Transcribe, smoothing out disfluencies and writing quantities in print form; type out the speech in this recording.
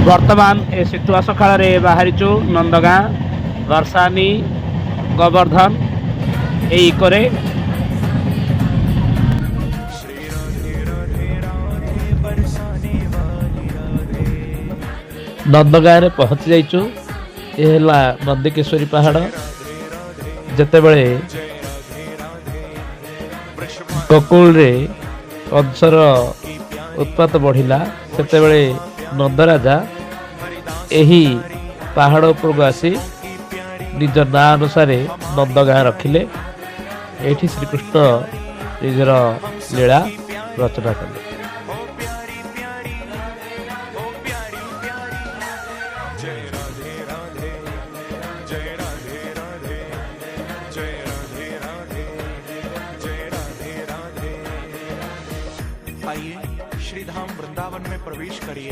बर्तमान ए शीतुआ सकाळ बाहरीचु नंदगाँ वर्षानी गोवर्धन एइकरे नंदगाँ पहुँची जाइचु। ये नंदिकेश्वरी पहाड़ जितेबले गोकुल रे कंसर उत्पात बढ़िला सेतेबले नंदराजा यही पहाड़ उपर को आसी निज ना अनुसार नंदगाँ रखिले। एठी श्रीकृष्ण निजर लीला रचना कले। आइए श्री धाम वृंदावन में प्रवेश करिए।